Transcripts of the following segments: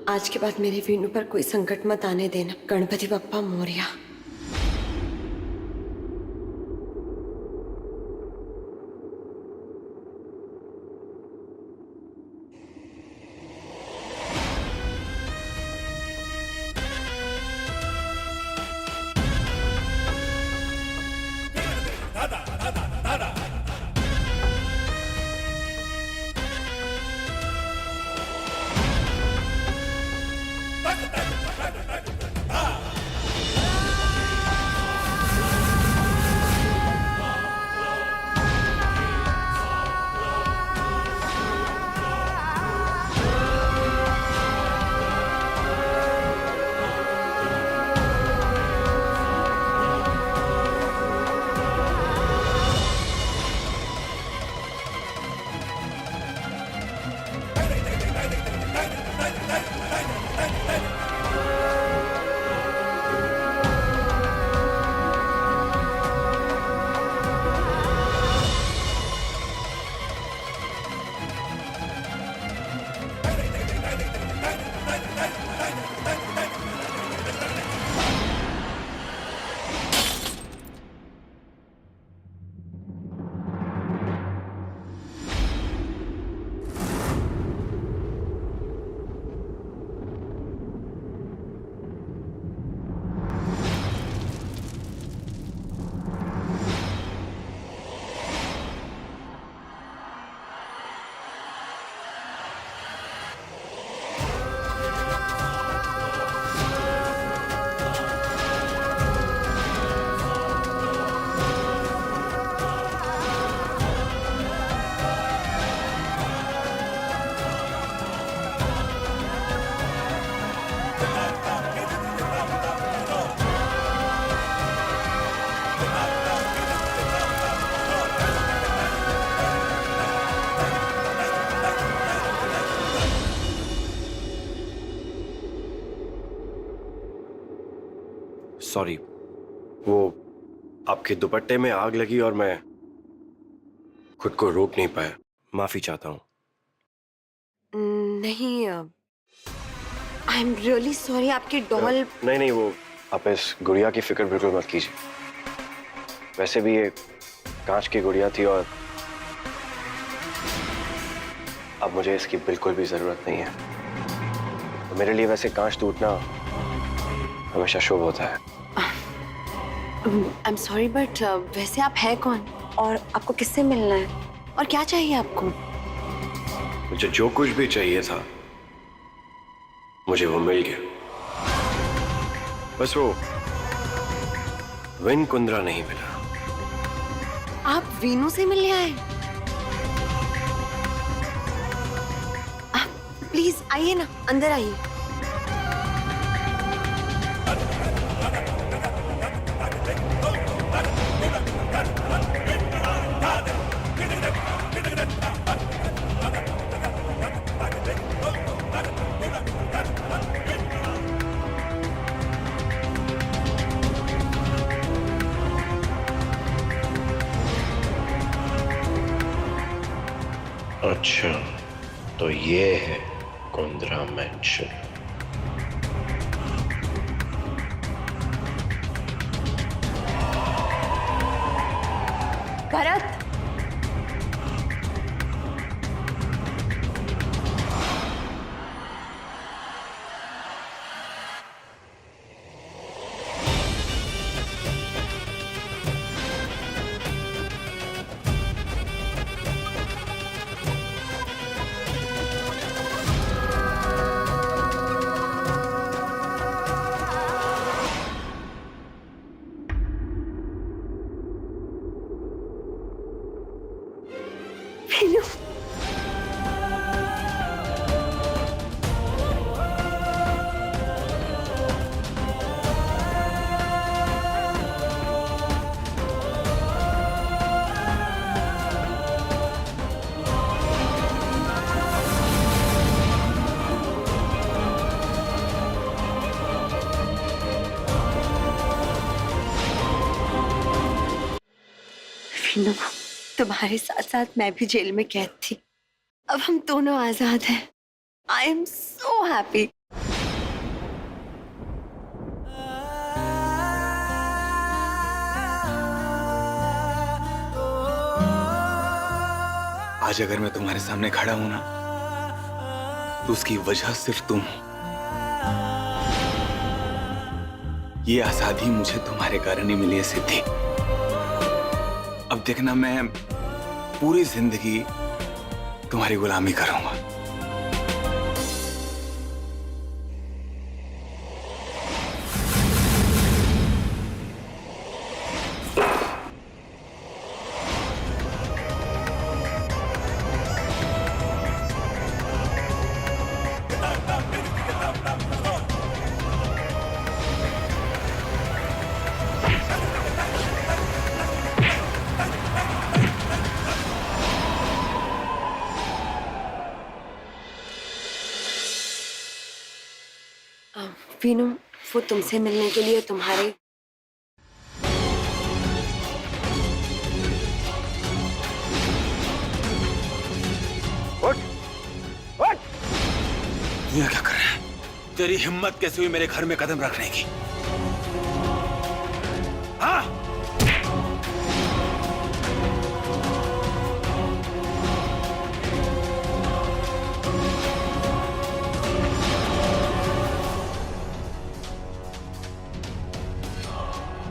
आज के बाद मेरे वीनू पर कोई संकट मत आने देना। गणपति बप्पा मोरया। सॉरी, वो आपके दुपट्टे में आग लगी और मैं खुद को रोक नहीं पाया। माफी चाहता हूँ। नहीं, आई एम रियली सॉरी। आपकी डॉल। नहीं, वो आप इस गुड़िया की फिक्र बिल्कुल मत कीजिए। वैसे भी ये कांच की गुड़िया थी और अब मुझे इसकी बिल्कुल भी जरूरत नहीं है। तो मेरे लिए वैसे कांच टूटना हमेशा शुभ होता है। आई एम सॉरी बट वैसे आप है कौन और आपको किससे मिलना है और क्या चाहिए आपको? मुझे जो कुछ भी चाहिए था मुझे वो मिल गया। बस वो विन कुंद्रा नहीं मिला। आप वीनू से मिलने आए? प्लीज आइए ना, अंदर आइए। अच्छा, तो ये है कुंद्रा मैंशन। भरत, वीनू। वीनू, तुम्हारे साथ साथ मैं भी जेल में कैद थी। अब हम दोनों आजाद हैं। I am so happy. आज अगर मैं तुम्हारे सामने खड़ा हूं ना, तो उसकी वजह सिर्फ तुम हो। ये आजादी मुझे तुम्हारे कारण ही मिली है सिद्धि। अब देखना, मैं पूरी जिंदगी तुम्हारी गुलामी करूंगा। वीनू, वो तुमसे मिलने के लिए तुम्हारे ये क्या कर रहा है? तेरी हिम्मत कैसे हुई मेरे घर में कदम रखने की? हाँ?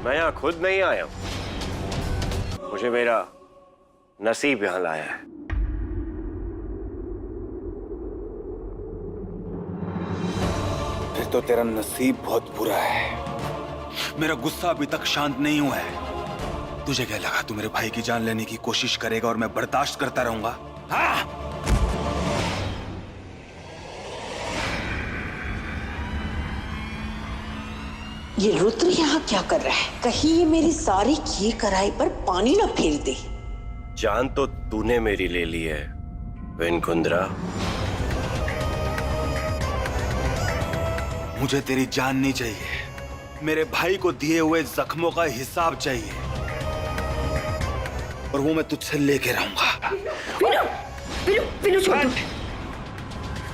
मैं यहाँ खुद नहीं आया हूं, मुझे मेरा नसीब यहाँ लाया है। फिर तो तेरा नसीब बहुत बुरा है। मेरा गुस्सा अभी तक शांत नहीं हुआ है। तुझे क्या लगा तू मेरे भाई की जान लेने की कोशिश करेगा और मैं बर्दाश्त करता रहूंगा? हाँ? ये रुद्र यहाँ क्या कर रहा है? कहीं ये मेरी सारी की कराई पर पानी ना फेर दे। जान तो तूने मेरी ले ली है वेनकुंद्रा। मुझे तेरी जान नहीं चाहिए, मेरे भाई को दिए हुए जख्मों का हिसाब चाहिए, और वो मैं तुझसे लेके रहूंगा। वीनू, वीनू, वीनू छोड़ दो।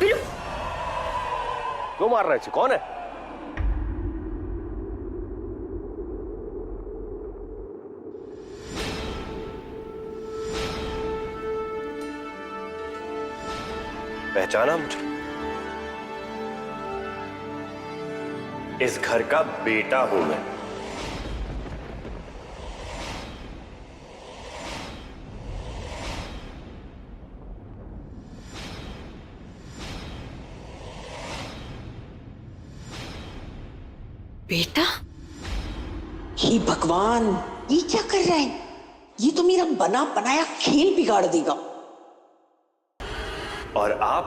वीनू, क्यों मार रहे थे? कौन है? पहचाना मुझे? इस घर का बेटा हूं मैं। बेटा? हे भगवान, ये क्या कर रहा है? ये तो मेरा बना बनाया खेल बिगाड़ देगा। और आप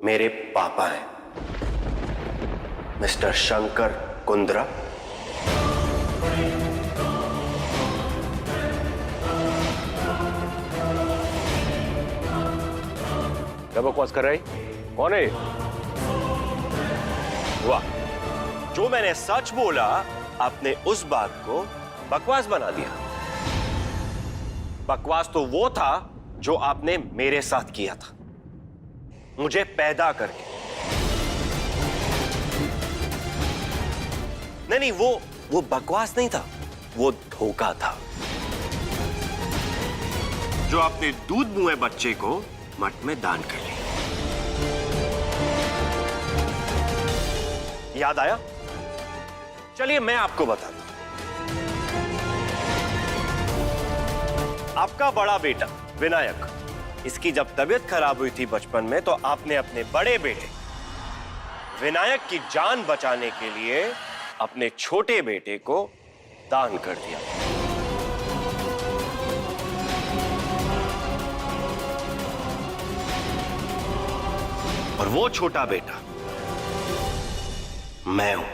मेरे पापा हैं, मिस्टर शंकर कुंद्रा। क्या बकवास कर रहे? कौन है? वाह, जो मैंने सच बोला आपने उस बात को बकवास बना दिया। बकवास तो वो था जो आपने मेरे साथ किया था, मुझे पैदा करके। नहीं, वो बकवास नहीं था, वो धोखा था। जो आपने दूध मुए बच्चे को मठ में दान कर लिया। याद आया? चलिए मैं आपको बताता हूं। आपका बड़ा बेटा विनायक, इसकी जब तबीयत खराब हुई थी बचपन में, तो आपने अपने बड़े बेटे विनायक की जान बचाने के लिए अपने छोटे बेटे को दान कर दिया। और वो छोटा बेटा मैं हूं,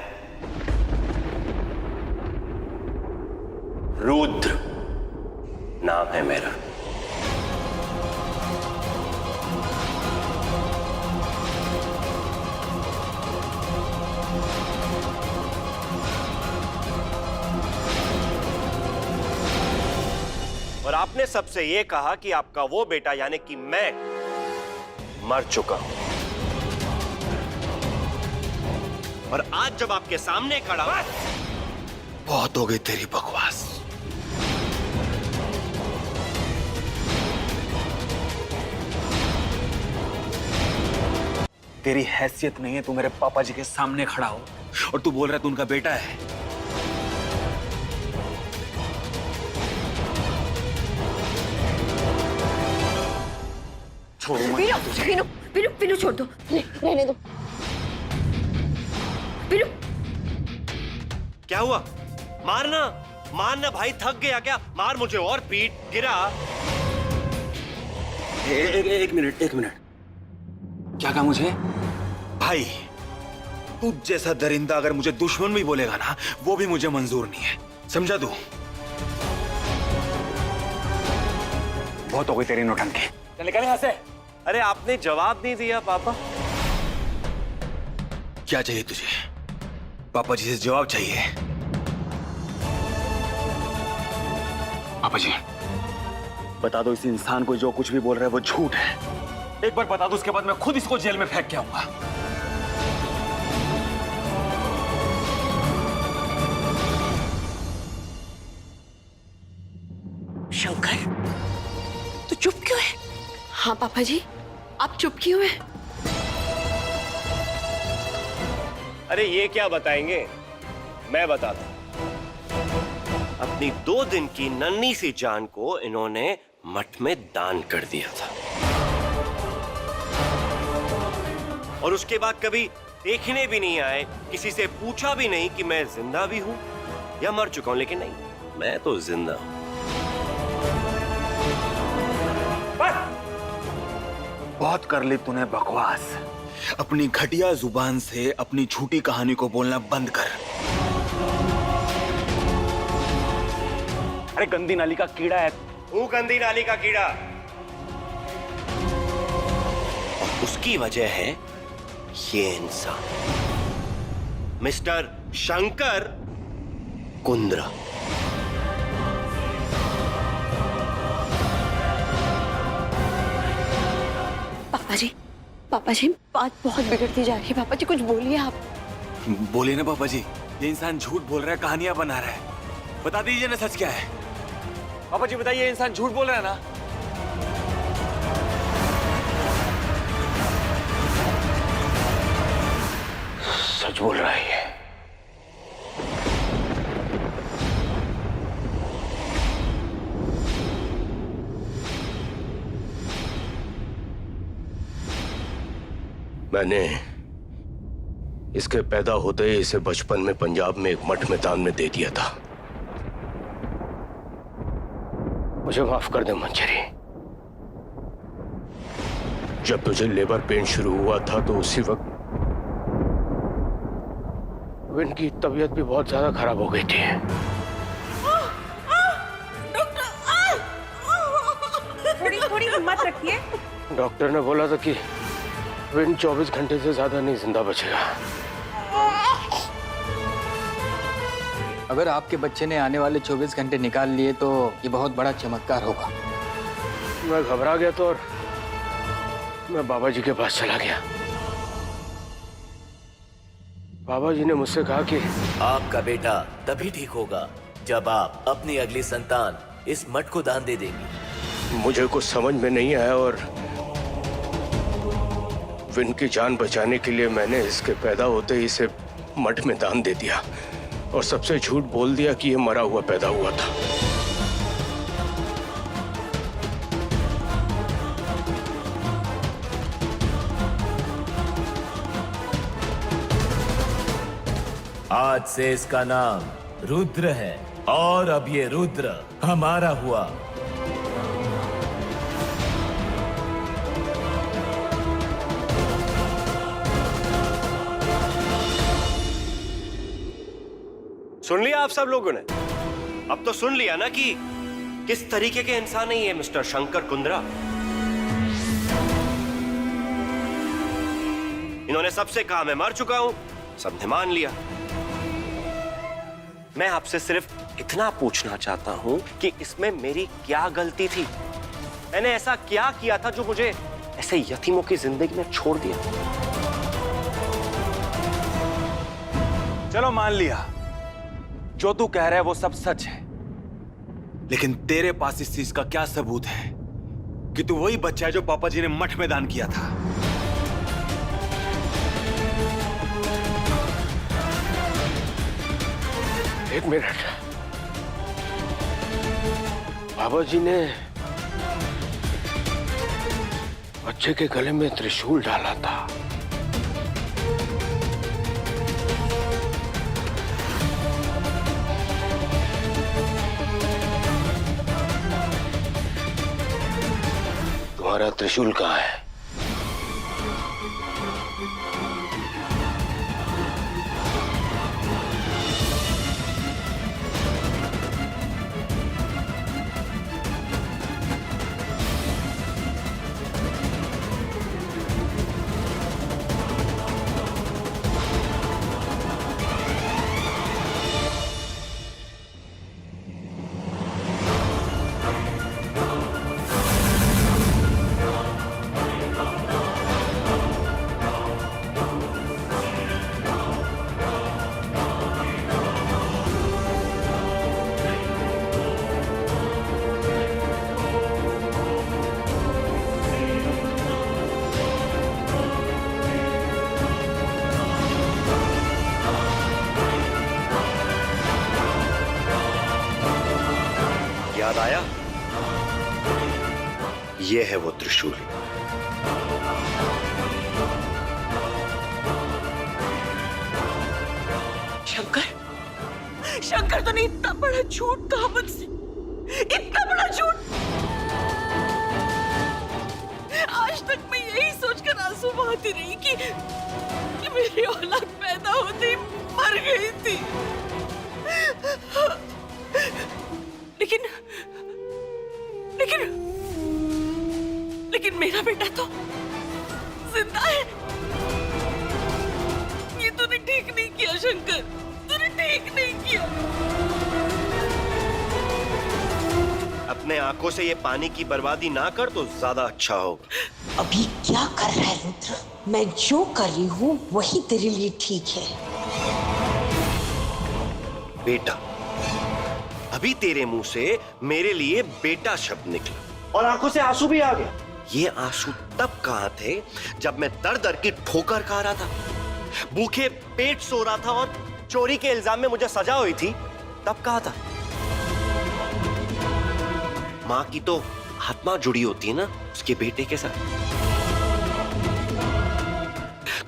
रुद्र नाम है मेरा। और आपने सबसे यह कहा कि आपका वो बेटा यानी कि मैं मर चुका हूं। और आज जब आपके सामने खड़ा हूं, बहुत हो गई तेरी बकवास। तेरी हैसियत नहीं है, तू मेरे पापा जी के सामने खड़ा हो और तू बोल रहा है तू उनका बेटा है। छोड़ो मत तुझे। विनु, विनु, विनु छोड़ दो, रहने दो। विनु, क्या हुआ? मारना मारना भाई, थक गया क्या? मार मुझे और पीट। गिरा। एक मिनट, एक मिनट। क्या कहा मुझे? भाई, तू जैसा दरिंदा अगर मुझे दुश्मन भी बोलेगा ना, वो भी मुझे मंजूर नहीं है, समझा तू? बहुत हो गई तेरी नौटंकी, चल निकल यहां से। अरे आपने जवाब नहीं दिया पापा। क्या चाहिए तुझे? पापा जी से जवाब चाहिए। पापा जी, बता दो इस इंसान को जो कुछ भी बोल रहा है वो झूठ है। एक बार बता दो, उसके बाद मैं खुद इसको जेल में फेंक के आऊंगा। शंकर, तू चुप क्यों है? हाँ पापा जी, आप चुप क्यों हैं? अरे ये क्या बताएंगे, मैं बताता हूं। अपनी 2 दिन की नन्ही सी जान को इन्होंने मठ में दान कर दिया था, और उसके बाद कभी देखने भी नहीं आए, किसी से पूछा भी नहीं कि मैं जिंदा भी हूं या मर चुका हूं। लेकिन नहीं, मैं तो जिंदा हूं। बहुत कर ली तूने बकवास। अपनी घटिया जुबान से अपनी झूठी कहानी को बोलना बंद कर। अरे गंदी नाली का कीड़ा है। वो गंदी नाली का कीड़ा, और उसकी वजह है ये इंसान, मिस्टर शंकर कुंद्रा। पापा जी, बात बहुत बिगड़ती जा रही है। पापा जी कुछ बोलिए आप। बोलिए ना पापा जी, ये इंसान झूठ बोल रहा है, कहानियां बना रहा है। बता दीजिए ना सच क्या है। पापा जी बताइए, इंसान झूठ बोल रहा है ना? सच बोल रहा है ये। मैंने इसके पैदा होते ही इसे बचपन में पंजाब में एक मठ में दान में दे दिया था। मुझे माफ कर दे मंजरी। जब तुझे लेबर पेन शुरू हुआ था तो उसी वक्त विन की तबीयत भी बहुत ज्यादा खराब हो गई थी। थोड़ी हिम्मत रखिए। डॉक्टर ने बोला था कि विन 24 घंटे से ज्यादा नहीं जिंदा बचेगा। अगर आपके बच्चे ने आने वाले 24 घंटे निकाल लिए तो ये बहुत बड़ा चमत्कार होगा। मैं घबरा गया तो और मैं बाबा जी के पास चला गया। बाबा जी ने मुझसे कहा कि आपका बेटा तभी ठीक होगा जब आप अपनी अगली संतान इस मठ को दान दे देंगे। मुझे कुछ समझ में नहीं आया और विन की जान बचाने के लिए मैंने इसके पैदा होते ही इसे मठ में दान दे दिया और सबसे झूठ बोल दिया कि ये मरा हुआ पैदा हुआ था। आज से इसका नाम रुद्र है और अब ये रुद्र हमारा हुआ। सुन लिया आप सब लोगों ने? अब तो सुन लिया ना कि किस तरीके के इंसान है ये मिस्टर शंकर कुंद्रा। इन्होंने सबसे कहा मैं मर चुका हूं, सबने मान लिया। मैं आपसे सिर्फ इतना पूछना चाहता हूं कि इसमें मेरी क्या गलती थी? मैंने ऐसा क्या किया था जो मुझे ऐसे यतीमों की जिंदगी में छोड़ दिया? चलो मान लिया, जो तू कह रहा है वो सब सच है, लेकिन तेरे पास इस चीज का क्या सबूत है कि तू वही बच्चा है जो पापा जी ने मठ में दान किया था? एक मिनट। बाबा जी ने बच्चे के गले में त्रिशूल डाला था। तुम्हारा त्रिशूल कहाँ है? याद आया? ये है वो त्रिशूल। शंकर, शंकर तूने इतना बड़ा झूठ कहा मुझसे, इतना बड़ा झूठ। आज तक मैं यही सोचकर आंसू बहाती रही कि मेरी औलाद पैदा होते ही मर गई थी। लेकिन लेकिन लेकिन मेरा बेटा तो जिंदा है। ये तूने ठीक नहीं किया शंकर, तूने ठीक नहीं किया। अपने आंखों से ये पानी की बर्बादी ना कर तो ज्यादा अच्छा होगा। अभी क्या कर रहा है रुद्र? मैं जो कर रही हूँ वही तेरे लिए ठीक है। बेटा, अभी तेरे मुंह से मेरे लिए बेटा शब्द निकला और आंखों से आंसू भी आ गए। ये आंसू तब कहाँ थे जब मैं दर दर की ठोकर खा रहा था, भूखे पेट सो रहा था और चोरी के इल्जाम में मुझे सजा हुई थी, तब कहा था। मां की तो आत्मा जुड़ी होती है ना उसके बेटे के साथ।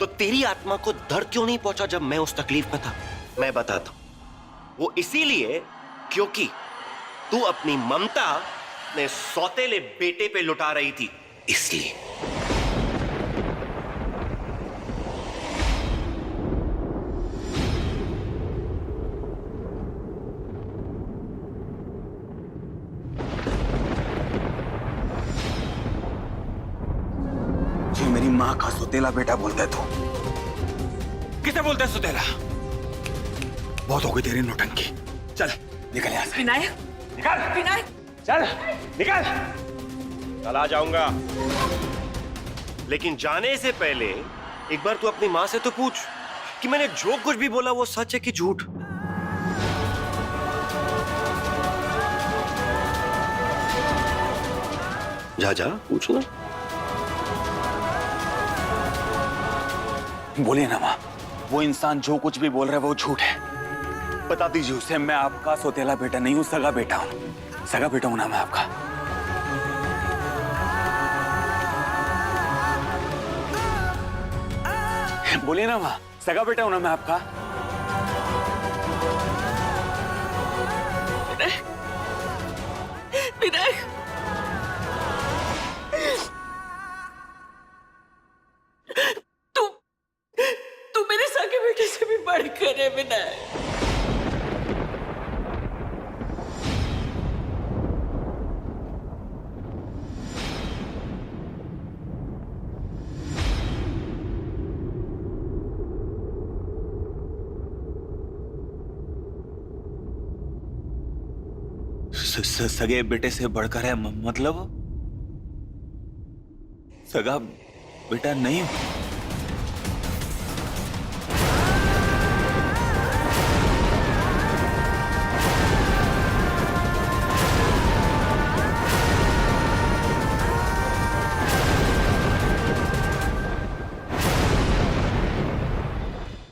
तो तेरी आत्मा को दर्द क्यों नहीं पहुंचा जब मैं उस तकलीफ में था? मैं बताता हूं। वो इसीलिए क्योंकि तू अपनी ममता अपने सौतेले बेटे पे लुटा रही थी, इसलिए। जी मेरी माँ का सुतेला बेटा बोलता है तू? किसे बोलता है सुतेला? बहुत हो गई तेरी नौटंकी। चल निकल यहां से। विनायक, निकल विनायक, चल निकल। कल आ जाऊंगा, लेकिन जाने से पहले एक बार तू अपनी मां से तो पूछ कि मैंने जो कुछ भी बोला वो सच है कि झूठ। जा जा पूछना। बोलिए ना माँ, वो इंसान जो कुछ भी बोल रहा है वो झूठ है। बता दीजिए उसे, मैं आपका सौतेला बेटा नहीं हूं, सगा बेटा हूं। सगा बेटा हूं ना मैं आपका। बोलिए ना माँ, सगा बेटा हूं ना मैं आपका। विनायक, तू मेरे सगे बेटे से भी बढ़कर है विनायक। सगे बेटे से बढ़कर है मतलब? सगा बेटा नहीं हूं।